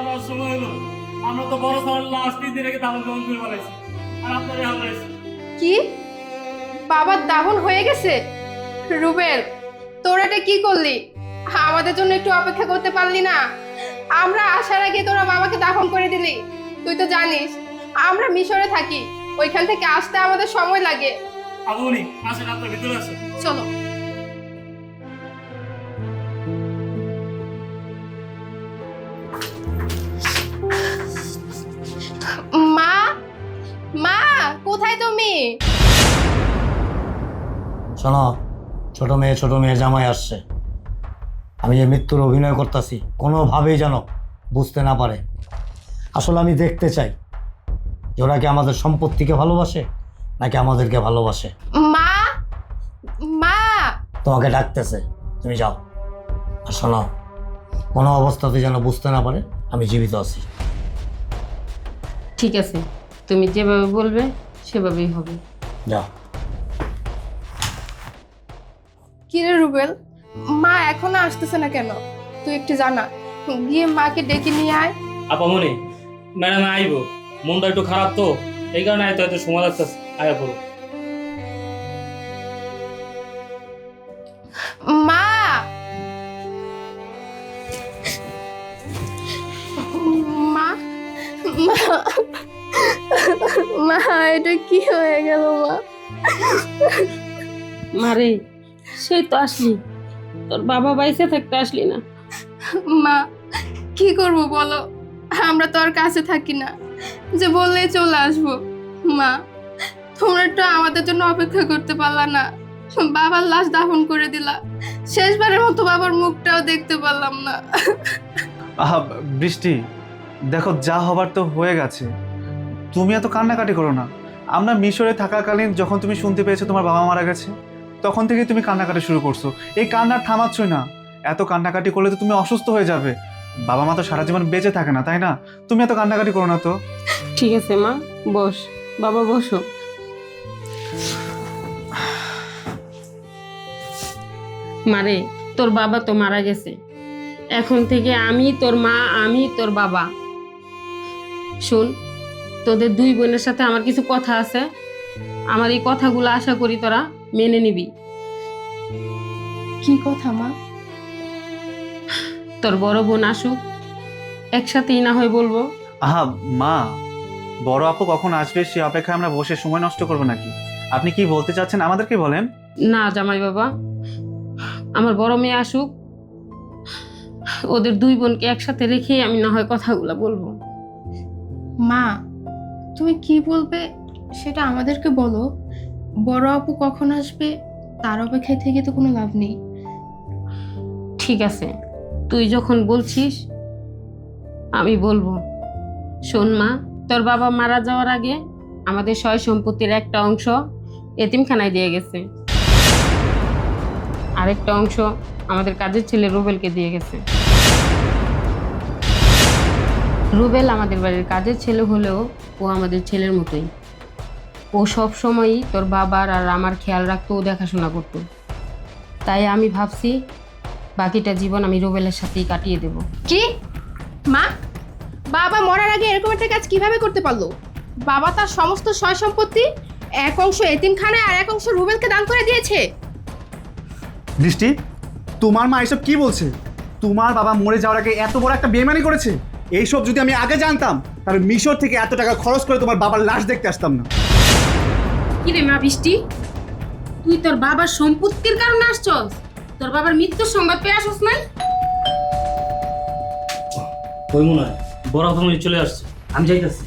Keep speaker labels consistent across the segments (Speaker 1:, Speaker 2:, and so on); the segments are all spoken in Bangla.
Speaker 1: নেওয়ার সময় হলো। আমরা তো বড় স্যারের লাশ 3 দিন আগে দাফন কাফন করে ফেলাইছি, আর আপনারা হামলাইছে।
Speaker 2: কি বাবার দাফন হয়ে গেছে? রুবেল, তোরা এটা কি করলি? আমাদের জন্য একটু অপেক্ষা করতে পারলি না? আমরা আসার আগে তোরা বাবাকে দাফন করে দিলি। তুই তো জানিস আমরা মিশরে থাকি, ওইখান থেকে আসতে আমাদের সময় লাগে।
Speaker 1: আবুনি আসেন, আপনার ভিতরে আসেন।
Speaker 2: চলো। মা, মা কোথায় তুমি?
Speaker 3: শোনো, ছোট মেয়ে জামাই আসছে। আমি যে মৃত্যুর অভিনয় করতেছি কোনোভাবেই যেন বুঝতে না পারে। আসলে আমি দেখতে চাই যে ওরা কি আমাদের সম্পত্তিকে ভালোবাসে নাকি আমাদেরকে ভালোবাসে।
Speaker 2: মা, মা।
Speaker 3: তোমাকে ডাকতেছে, তুমি যাও। আর শোনো, কোনো অবস্থাতে যেন বুঝতে না পারে আমি জীবিত আছি।
Speaker 4: ঠিক আছে, তুমি যেভাবে বলবে সেভাবেই হবে।
Speaker 3: যাও।
Speaker 2: কিরে রুবেল, মা এখনো আসতেছে না কেন? তুই একটু জানা, গিয়ে মাকে ডেকে নিয়ে আয়।
Speaker 1: আপামনি ম্যাডাম আইবো, মনটা একটু খারাপ তো, এই কারণে আইতে হয়তো সময় লাগতেছে। আয়া পড়ো।
Speaker 2: মা, মা, মা, মা, এটা কি হয়ে গেল মা?
Speaker 4: মারে, সেই তো আসলি, তোর বাবা বাইসে থাকতে আসলি না।
Speaker 2: মা, কি করব বলো? আমরা তো আর কাছে থাকি না যে বললেই চলে আসবো। মা, তোমরা একটু আমাদের জন্য অপেক্ষা করতে পারলা না? বাবার লাশ দাফন করে দিলা, শেষবারের মতো বাবার মুখটাও দেখতে পারলাম না।
Speaker 5: আহা বৃষ্টি, দেখো যা হবার তো হয়ে গেছে, তুমি এত কান্নাকাটি করো না। আমরা মিশরে থাকাকালীন যখন তুমি শুনতে পেয়েছো তোমার বাবা মারা গেছে, তখন থেকে তুমি কান্নাকাটি শুরু করছো। এই কান্না থামাচ্ছই না। এত কান্নাকাটি করলে তো তুমি অসুস্থ হয়ে যাবে। বাবা মা তো সারা জীবন বেঁচে থাকে না, তাই না? তুমি এত কান্নাকাটি করো না তো।
Speaker 4: ঠিক আছে মা, বস, বাবা বসো। মারে, তোর বাবা তো মারা গেছে, এখন থেকে আমি তোর মা, আমি তোর বাবা। শোন, তোদের দুই বোনের সাথে আমার কিছু কথা আছে, আমার এই কথাগুলো আশা করি তোরা মেনে নিবি।
Speaker 2: কি কথা মা?
Speaker 4: তোর বড় বোন আসুক, একসাথেই না হয় বলবো।
Speaker 5: আহা মা, বড় আপু কখন আসবে সে অপেক্ষায় আমরা বসে সময় নষ্ট করবো নাকি? আপনি কি বলতে চাচ্ছেন আমাদেরকে বলেন।
Speaker 4: না জামাই বাবা, আমার বড় মেয়ে আসুক, ওদের দুই বোনকে একসাথে রেখে আমি না হয় কথাগুলো বলবো।
Speaker 2: মা, তুমি কি বলবে সেটা আমাদেরকে বলো। বড় আপু কখন আসবে তার অপেক্ষায় থেকে তো কোনো লাভ নেই।
Speaker 4: ঠিক আছে, তুই যখন বলছিস আমি বলবো। শোন মা, তোর বাবা মারা যাওয়ার আগে আমাদের সয় সম্পত্তির একটা অংশ এতিমখানায় দিয়ে গেছে, আরেকটা অংশ আমাদের কাজের ছেলে রুবেলকে দিয়ে গেছে। রুবেল আমাদের বাড়ির কাজের ছেলে হলেও ও আমাদের ছেলের মতোই। ও সব সময়ই তোর বাবার আর আমার খেয়াল রাখতো, ও দেখাশোনা করতো। তাই আমি ভাবছি বাকিটা জীবন আমি রুবেলের সাথেই কাটিয়ে দেব।
Speaker 2: কি মা, বাবা মরার আগে এরকম একটা কাজ কিভাবে করতে পারলো? বাবা তার সমস্ত সয় সম্পত্তি এক অংশ এতিমখানায় আর এক অংশ রুবেলকে দান করে দিয়েছে।
Speaker 5: বৃষ্টি, তোমার মা এসব কি বলছে? তোমার বাবা মরে যাওয়ার আগে এত বড় একটা বেইমানি করেছে? এইসব যদি আমি আগে জানতাম তাহলে মিশর থেকে এত টাকা খরচ করে তোমার বাবার লাশ দেখতে আসতাম না।
Speaker 4: কি রে মা বৃষ্টি, তুই তোর বাবার সম্পত্তির কারণে আসছস? তোর বাবার মৃত্যুর সংবাদ পেয়ে আসছ নাই?
Speaker 1: ওই মনে হয় বড় আপামনি চলে আসছে, আমি যাইতেছি।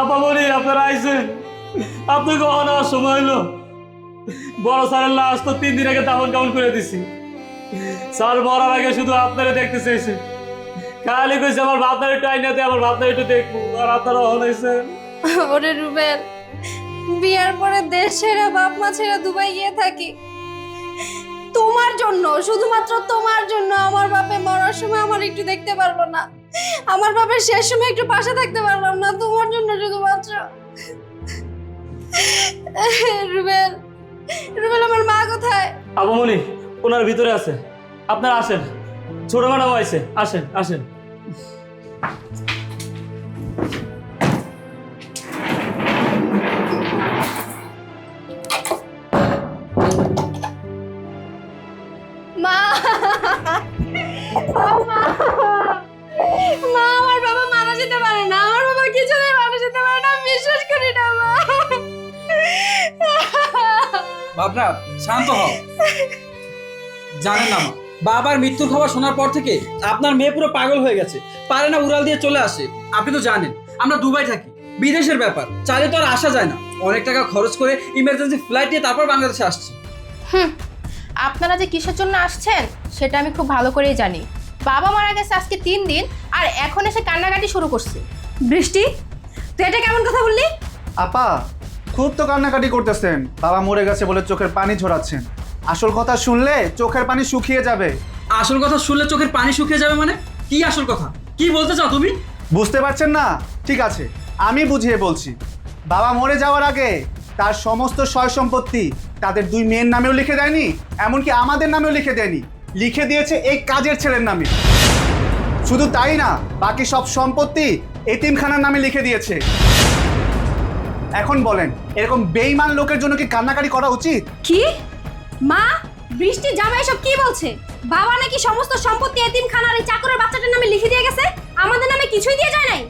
Speaker 1: আপামনি আপনারা আইছেন, আপনাকে অনেক সময় হইলো। বড় স্যারের লাশ তো 3 দিন আগে দাফন কাফন করে দিছি। স্যার মরার আগে শুধু আপনারা দেখতে চেয়েছে, খালি কইছে আমার ভাবনার একটু আইনা দে, আমার ভাবনার একটু দেখবো, আর আপনারা হনাইছেন।
Speaker 6: ওরে রুবেল, বিয়ার পরে দেশ ছেড়ে বাপ মা ছেড়ে দুবাই গিয়ে থাকি তোমার জন্য, শুধুমাত্র তোমার জন্য। আমার বাপে মরার সময় আমার একটু দেখতে পারলো না, আমার বাপের শেষ সময় একটু পাশে থাকতে পারলাম না, তোমার জন্য শুধুমাত্র। রুবেল, রুবেল আমার মা কোথায়?
Speaker 1: আপামনি ওনার ভিতরে আছে, আপনারা আসেন। ছোট ম্যাডাম আইছে, আসেন আসেন।
Speaker 6: মা মা মা, আমার বাবা মারা যেতে পারে না, আমার বাবা কিছুতেই মারা যেতে পারে না, আমি বিশ্বাস করি না মা।
Speaker 7: ভাবনা শান্ত হও। জানেন না মা, বাবার মৃত্যুর খবর শোনার পর থেকে আপনার মেয়ে পুরো পাগল হয়ে গেছে, পারে না উড়াল দিয়ে চলে আসে। আপনি তো জানেন আমরা দুবাই থাকি, বিদেশের ব্যাপার, চাইলে তো আর আসা যায় না। অনেক টাকা খরচ করে ইমার্জেন্সি ফ্লাইট দিয়ে তারপর বাংলাদেশে আসছি।
Speaker 2: আপনারা যে কিসের জন্য আসছেন সেটা আমি খুব ভালো করেই জানি। বাবা মারা গেছে আজকে 3 দিন, আর এখন এসে কান্নাকাটি শুরু করছে।
Speaker 6: বৃষ্টি, তুই এটা কেমন কথা বললি?
Speaker 5: আপা খুব তো কান্নাকাটি করতেছেন, বাবা মরে গেছে বলে চোখের পানি ঝরাচ্ছেন। আসল কথা শুনলে চোখের পানি শুকিয়ে যাবে।
Speaker 7: আসল কথা শুনলে চোখের পানি শুকিয়ে যাবে মানে? কি আসল কথা? কি বলতে চাও তুমি?
Speaker 5: বুঝতে পারছেন না? ঠিক আছে, আমি বুঝিয়ে বলছি। বাবা মরে যাওয়ার আগে তার সমস্ত সয় সম্পত্তি তাদের 2 মেয়ের নামেও লিখে দেয়নি, এমনকি আমাদের নামেও লিখে দেয়নি, লিখে দিয়েছে এই কাজের ছেলের নামে। শুধু তাই না, বাকি সব সম্পত্তি এতিমখানার নামে লিখে দিয়েছে। এখন বলেন, এরকম বেঈমান লোকের জন্য কি কান্নাকাটি করা উচিত?
Speaker 6: কি? মা, বৃষ্টি জামাই সব কি বলছে? বাবা নাকি সমস্ত সম্পত্তি এতিমখানার এই চাকরের বাচ্চাটার নামে লিখে দিয়ে গেছে, আমাদের নামে কিছুই দিয়ে যায় নাই।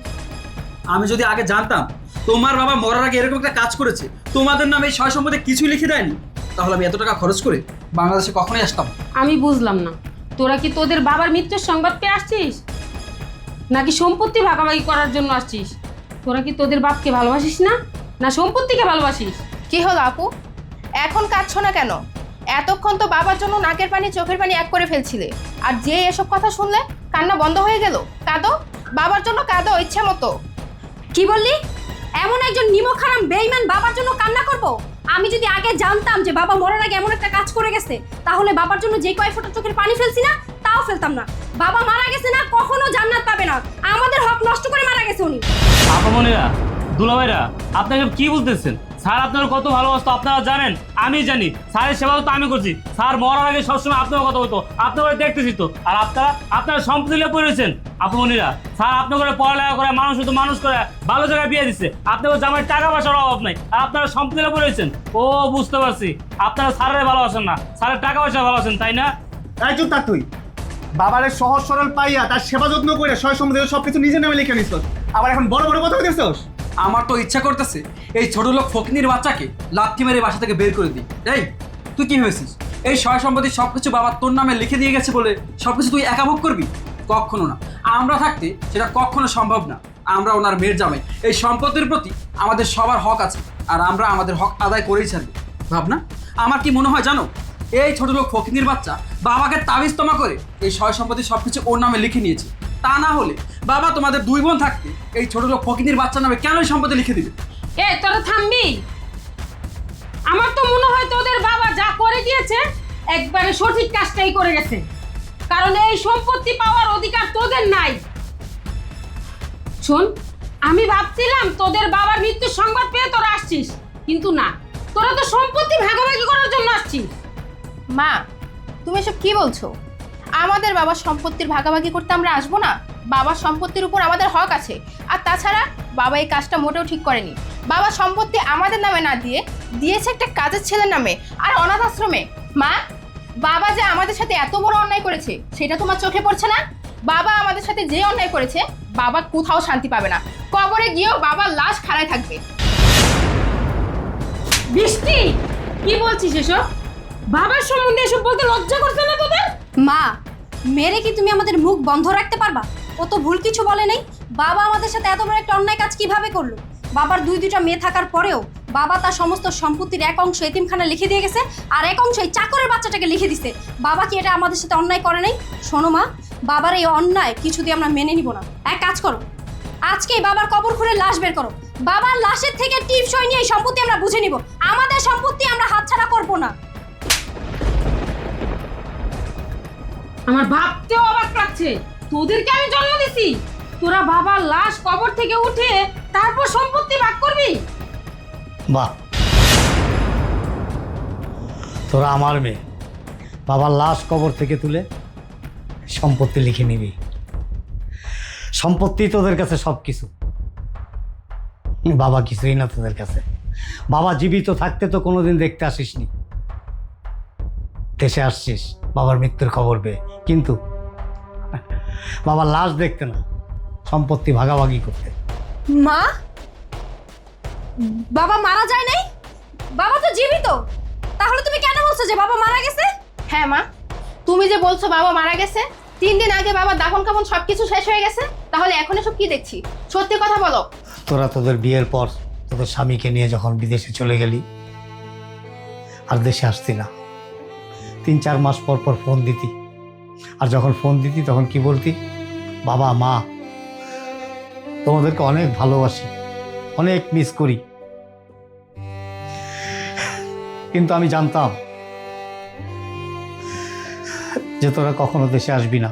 Speaker 7: আমি যদি আগে জানতাম তোমার বাবা মরার আগে এরকম একটা কাজ করেছে, তোমাদের নামে এই সয় সম্পত্তি কিছুই লিখে দেয়নি, তাহলে আমি এত টাকা খরচ করে বাংলাদেশে কখনোই আসতাম না।
Speaker 4: আমি বুঝলাম না, তোরা কি তোদের বাবার মৃত্যুর সংবাদ পেয়ে আসছিস, নাকি সম্পত্তি ভাগাভাগি করার জন্য আসছিস? তোরা কি তোদের বাপকে ভালোবাসিস না, না সম্পত্তিকে ভালোবাসিস?
Speaker 2: কি হলো আপু, এখন কাঁদছো না কেন? এতক্ষণ তো বাবার জন্য নাকের পানি চোখের পানি এক করে ফেলছিলে, আর যে এসব কথা শুনলে কান্না বন্ধ হয়ে গেল। কাঁদো, বাবার জন্য কাঁদো ইচ্ছে মতো।
Speaker 6: কি বললি? এমন একজন নিমকহারাম বেঈমান বাবার জন্য কান্না করব? আমি যদি আগে জানতাম যে বাবা মরার আগে এমন একটা কাজ করে গেছে, তাহলে বাবার জন্য যে কয় ফোঁটা চোখের পানি ফেলছি না তাও ফেলতাম না। বাবা মারা গেছে না, কখনো জান্নাত পাবে না, আমাদের হক নষ্ট করে মারা গেছে উনি।
Speaker 1: আপামনিরা, দুলাভাইরা, আপনাকে কি বলতেছেন? স্যার আপনার কত ভালোবাসতো আপনারা জানেন, আমি জানি। স্যারের সেবা তো আমি করছি। স্যার মরার আগে সবসময় আপনার কথা বলতো, আপনার দেখতেছি তো। আর আপনারা সম্পত্তি লিয়ে পড়েছেন। আপামনিরা, স্যার আপনার করে পড়ালেখা করে মানুষ তো মানুষ করে ভালো জায়গায় বিয়ে দিচ্ছে। আপনার জামাই টাকা পয়সার অভাব নাই, আর আপনারা সম্পত্তি লিয়ে পড়েছেন। ও বুঝতে পারছি, আপনারা স্যারের ভালোবাসেন না, স্যারের টাকা পয়সা ভালোবাসেন, তাই না?
Speaker 5: তাই চুপ থাক তুই। বাবারে সহজ সরল পাইয়া তার সেবা যত্ন করে সয় সম্পত্তি সবকিছু নিজের নামে লিখে নিস, আবার এখন বড় বড় কথা বলতেছস।
Speaker 7: আমার তো ইচ্ছা করতেছে এই ছোট লোক ফকিনীর বাচ্চাকে লাথি মেরে বাসা থেকে বের করে দিই। এই তুই কি হয়েছিস? এই সয় সম্পত্তি সবকিছু বাবা তোর নামে লিখে দিয়ে গেছে বলে সবকিছু তুই একা ভোগ করবি? কখনো না, আমরা থাকতে সেটা কখনো সম্ভব না। আমরা ওনার মেয়ের জামাই, এই সম্পত্তির প্রতি আমাদের সবার হক আছে, আর আমরা আমাদের হক আদায় করেই ছাড়বো। ভাবনা, আমার কি মনে হয় জানো, এই ছোট লোক ফকিনীর বাচ্চা বাবাকে তাবিজতমা করে এই সয় সম্পত্তি সবকিছু ওর নামে লিখে নিয়েছে। তা না হলে বাবা তোমাদের 2 বোন থাকতে এই ছোট লোক ফকিনীর বাচ্চার নামে কেন এই সম্পত্তি লিখে দিবে?
Speaker 4: এই তোরা থামবি? আমার তো মনে হয় তোদের বাবা যা করে গিয়েছে একবারে সঠিক কাজটাই করে গেছে, কারণ এই সম্পত্তি পাওয়ার অধিকার তোদের নাই। শোন, আমি ভাবছিলাম তোদের বাবার মৃত্যুর সংবাদ পেয়ে তোরা আসছিস, কিন্তু না, তোরা তো সম্পত্তি ভাগাভাগি করার জন্য আসছিস।
Speaker 2: মা, তুমি এসব কি বলছো? আমাদের বাবার সম্পত্তির ভাগাভাগি করতে আমরা আসবো না? বাবার সম্পত্তির উপর আমাদের হক আছে। আর তাছাড়া বাবা এই কাজটা মোটেও ঠিক করেনি। বাবা সম্পত্তি আমাদের নামে না দিয়ে দিয়েছে একটা কাজের ছেলের নামে, আর অনাথ আশ্রমে। মা, বাবা যে আমাদের সাথে এত বড় অন্যায় করেছে সেটা তোমার চোখে পড়ছে না? বাবা আমাদের সাথে যে অন্যায় করেছে, বাবা কোথাও শান্তি পাবে না। কবরে গিয়েও বাবার লাশ খাড়ায় থাকবে।
Speaker 4: বৃষ্টি, কি বলছিস এসব? বাবার সম্বন্ধে এসব বলতে লজ্জা করছে না তোদের?
Speaker 6: মা, মেরে কি তুমি আমাদের মুখ বন্ধ রাখতে পারবা? ও তো ভুল কিছু বলে নাই। বাবা আমাদের সাথে এত বড় একটা অন্যায় কাজ কিভাবে করলো? বাবার 2-2টা মেয়ে থাকার পরেও বাবা তার সমস্ত সম্পত্তির এক অংশ এতিমখানা লিখে দিয়ে গেছে, আর এক অংশ এই চাকরের বাচ্চাটাকে লিখে দিছে। বাবা কি এটা আমাদের সাথে অন্যায় করে নাই? শোনো মা, বাবার এই অন্যায় কিছুতেই আমরা মেনে নিব না। এক কাজ করো, আজকেই বাবার কবর খুঁড়ে লাশ বের করো। বাবার লাশের থেকে টিপসই নিয়ে এই সম্পত্তি আমরা বুঝে নিব। আমাদের সম্পত্তি আমরা হাতছাড়া করব না।
Speaker 4: আমার ভাবতেও অবাক লাগছে, তোদেরকে আমি জন্ম দিছি, তোরা বাবার লাশ কবর থেকে উঠে তারপর সম্পত্তি ভাগ করবি?
Speaker 3: বাহ, তোরা আমার মেয়ে, বাবার লাশ কবর থেকে তুলে সম্পত্তি লিখে নিবি। সম্পত্তি তোদের কাছে সব কিছু, বাবা কিছুই না তোদের কাছে। বাবা জীবিত থাকতে তো কোনোদিন দেখতে আসিসনি, দেশে আসছিস বাবার মৃত্যুর খবর পেয়ে, কিন্তু বাবার লাশ দেখতে না, সম্পত্তি ভাগাভাগি করতে।
Speaker 6: মা, বাবা মারা যায় নাই? বাবা তো জীবিত। তাহলে তুমি কেন বলছো যে বাবা মারা গেছে?
Speaker 2: হ্যাঁ মা, তুমি যে বলছো বাবা মারা গেছে, 3 দিন আগে বাবা দাফন কাফন সবকিছু শেষ হয়ে গেছে, তাহলে এখন এসব কি দেখছি? সত্যি কথা বলো।
Speaker 3: তোরা তোদের বিয়ের পর তোদের স্বামীকে নিয়ে যখন বিদেশে চলে গেলি, আর দেশে আসতি না, 3-4 মাস পর পর ফোন দিতি, আর যখন ফোন দিতি তখন কি বলতি? বাবা মা, তোমাদেরকে অনেক ভালোবাসি, অনেক মিস করি। কিন্তু আমি জানতাম যে তোরা কখনো দেশে আসবি না,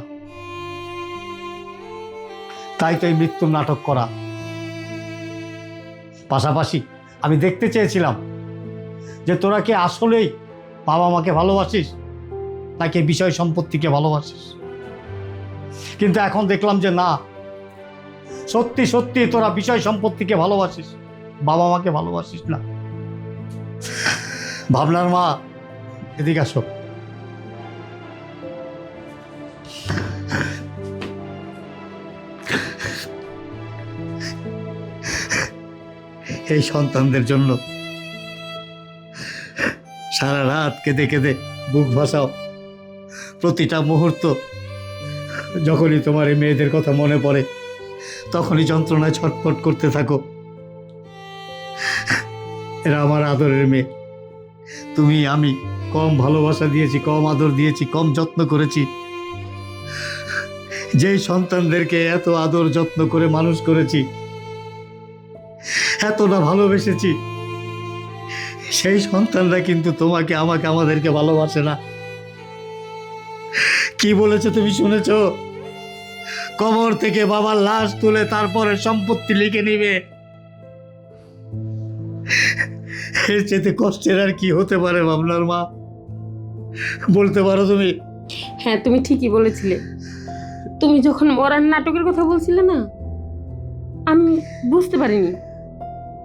Speaker 3: তাই তো এই মৃত্যুর নাটক করা। পাশাপাশি আমি দেখতে চেয়েছিলাম যে তোরা কি আসলেই বাবা মাকে ভালোবাসিস নাকি বিষয় সম্পত্তিকে ভালোবাসিস। কিন্তু এখন দেখলাম যে না, সত্যি সত্যি তোরা বিষয় সম্পত্তিকে ভালোবাসিস, বাবা মাকে ভালোবাসিস না। ভাবনার মা, এদিকে আসো। এই সন্তানদের জন্য সারা রাত কেঁদে কেঁদে বুক ভাসাও, প্রতিটা মুহূর্ত যখনই তোমার এই মেয়েদের কথা মনে পড়ে তখনই যন্ত্রণায় ছটফট করতে থাকো। এরা আমার আদরের মেয়ে, তুমি আমি কম ভালোবাসা দিয়েছি, কম আদর দিয়েছি, কম যত্ন করেছি। যেই সন্তানদেরকে এত আদর যত্ন করে মানুষ করেছি, এতটা ভালোবেসেছি, সেই সন্তানরা কিন্তু তোমাকে আমাকে আমাদেরকে ভালোবাসে না। কি বলেছো তুমি শুনেছো? কবর থেকে বাবার লাশ তুলে তারপরে সম্পত্তি লিখে নিবে। এর চেয়ে কষ্টের আর কি হতে পারে ভাবনার মা? বলতে পারো তুমি?
Speaker 4: হ্যাঁ, তুমি ঠিকই বলেছিলে। তুমি যখন মরার নাটকের কথা বলছিলে না, আমি বুঝতে পারিনি,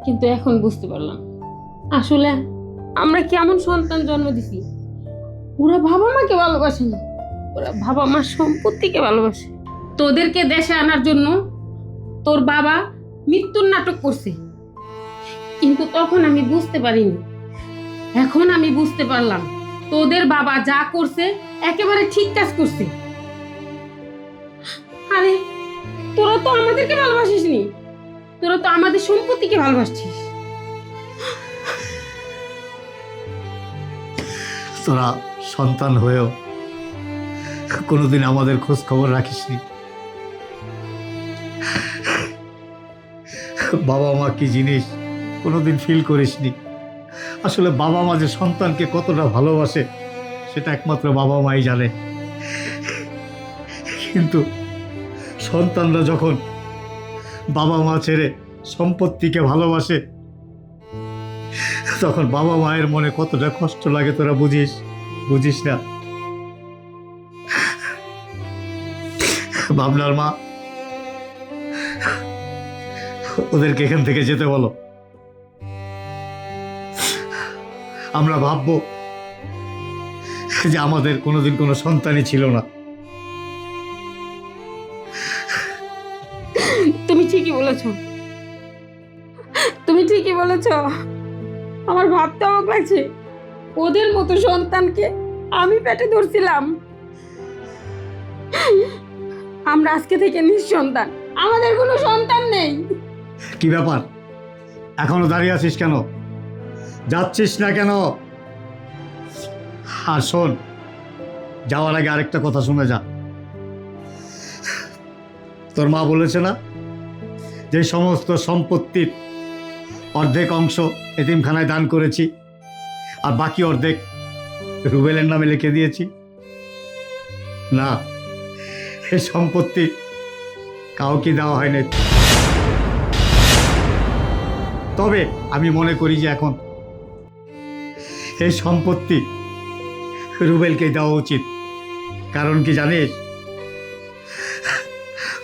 Speaker 4: কিন্তু এখন বুঝতে পারলাম আসলে আমরা কেমন সন্তান জন্ম দিছি। ওরা বাবা মাকে ভালোবাসে না, ওরা বাবা মার সম্পত্তিকে ভালোবাসে। তোদেরকে দেশে আনার জন্য তোর বাবা মৃত্যুর নাটক করছে, কিন্তু তখন আমি বুঝতে পারিনি। এখন আমি বুঝতে পারলাম তোদের বাবা যা করছে একেবারে ঠিক কাজ করছে। আরে তোরা তো আমাদেরকে ভালোবাসিস নি, তোরা তো আমাদের সম্পত্তিকে ভালোবাসছিস।
Speaker 3: তোরা সন্তান হয়েও কোনোদিন আমাদের খোঁজ খবর রাখিসনি। বাবা মা কি জিনিস কোনোদিন ফিল করিসনি। আসলে বাবা মা যে সন্তানকে কতটা ভালোবাসে সেটা একমাত্র বাবা মাই জানে। কিন্তু সন্তানরা যখন বাবা মা ছেড়ে সম্পত্তিকে ভালোবাসে, তখন বাবা মায়ের মনে কতটা কষ্ট লাগে তোরা বুঝিস না। ভাবনার মা, ওদেরকে এখান থেকে যেতে বলো। আমরা ভাববো যে আমাদের কোনোদিন কোনো সন্তানই ছিল না।
Speaker 4: তুমি ঠিকই বলেছো, তুমি ঠিকই বলেছো। আমার ভাবতে অবাক লাগছে, ওদের মতো সন্তানকে আমি পেটে ধরছিলাম। আমরা আজকে থেকে নিঃসন্তান, আমাদের কোনো সন্তান নেই।
Speaker 3: কি ব্যাপার, এখনো দাঁড়িয়ে আছিস কেন? যাচ্ছিস না কেন? আর শোন, যাওয়ার আগে আরেকটা কথা শুনে যা। তোর মা বলেছে না যে সমস্ত সম্পত্তির অর্ধেক অংশ এতিমখানায় দান করেছি আর বাকি অর্ধেক রুবেলের নামে লিখে দিয়েছি? না, এই সম্পত্তি কাউকে দেওয়া হয়নি। তবে আমি মনে করি যে এখন এই সম্পত্তি রুবেলকে দেওয়া উচিত। কারণ কি জানিস,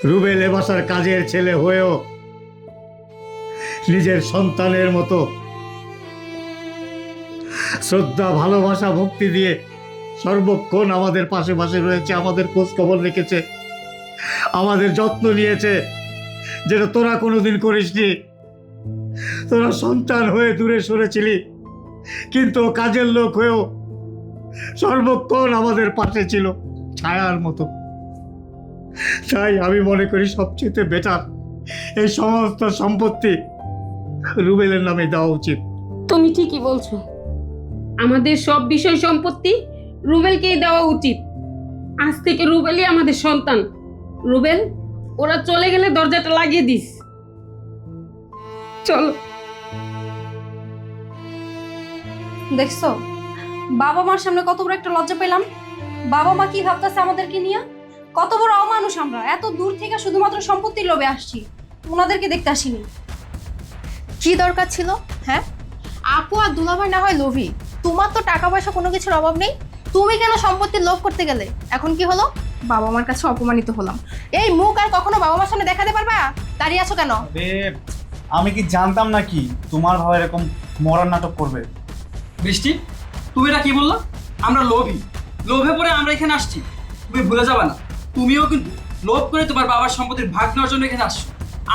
Speaker 3: রুবেল এ বাসার কাজের ছেলে হয়েও নিজের সন্তানের মতো শ্রদ্ধা, ভালোবাসা, ভক্তি দিয়ে সর্বক্ষণ আমাদের পাশে পাশে রয়েছে, আমাদের খোঁজ খবর রেখেছে, আমাদের যত্ন নিয়েছে, যেটা তোরা কোনোদিন করিসনি। তোরা সন্তান হয়ে দূরে সরেছিলি, কিন্তু কাজের লোক হয়েও সর্বক্ষণ আমাদের পাশে ছিল, ছায়ার মতো। তাই আমি মনে করি সবচেয়ে বেটার এই সমস্ত সম্পত্তি রুবেলের নামে দেওয়া উচিত।
Speaker 4: তুমি ঠিকই বলছো, আমাদের সব বিষয় সম্পত্তি রুবেলকেই দেওয়া উচিত। আজ থেকে রুবেলই আমাদের সন্তান। রুবেল, ওরা চলে গেলে দরজাটা লাগিয়ে দিস। চলো।
Speaker 6: দেখছো বাবা মার সামনে কত বড় একটা লজ্জা পেলাম। বাবা মা কি ভাবতেছে আমাদেরকে নিয়ে? কত বড় অমানুষ আমরা, এত দূর থেকে শুধুমাত্র সম্পত্তির লোভে আসছি, ওনাদেরকে দেখতে আসিনি।
Speaker 2: কি দরকার ছিল? হ্যাঁ, আপু আর দুলাভাই না হয় লোভী, তোমার তো টাকা পয়সা কোনো কিছুর অভাব নেই, তুমি কেন সম্পত্তির লোভ করতে গেলে? এখন কি হলো? বাবা মার কাছে অপমানিত হলাম। এই মুখ আর কখনো বাবা মার সামনে দেখাতে পারবা? দাঁড়িয়ে আছো কেন?
Speaker 5: আমি কি জানতাম নাকি তোমার ভাবে এরকম মরার নাটক করবে?
Speaker 7: বৃষ্টি, তুমি এটা কি বললা? আমরা লোভী, লোভে পড়ে আমরা এখানে আসছি। তুমি ভুলে যাবে না, তুমিও কিন্তু লোভ করে তোমার বাবার সম্পত্তির ভাগ নেওয়ার জন্য এখানে আসছো।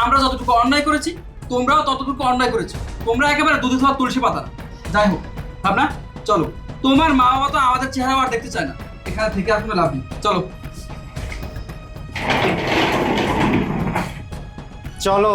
Speaker 7: আমরা যতটুকু অন্যায় করেছি, তোমরাও ততটুকু অন্যায় করেছো। তোমরা একেবারে দুধে ধোয়া তুলসী পাতা না। যাই হোক, ভাবনা চলো, তোমার মা বাবা তো আমাদের চেহারা আর দেখতে চায় না, এখানে থেকে আর কোনো লাভ নেই। চলো
Speaker 5: চলো।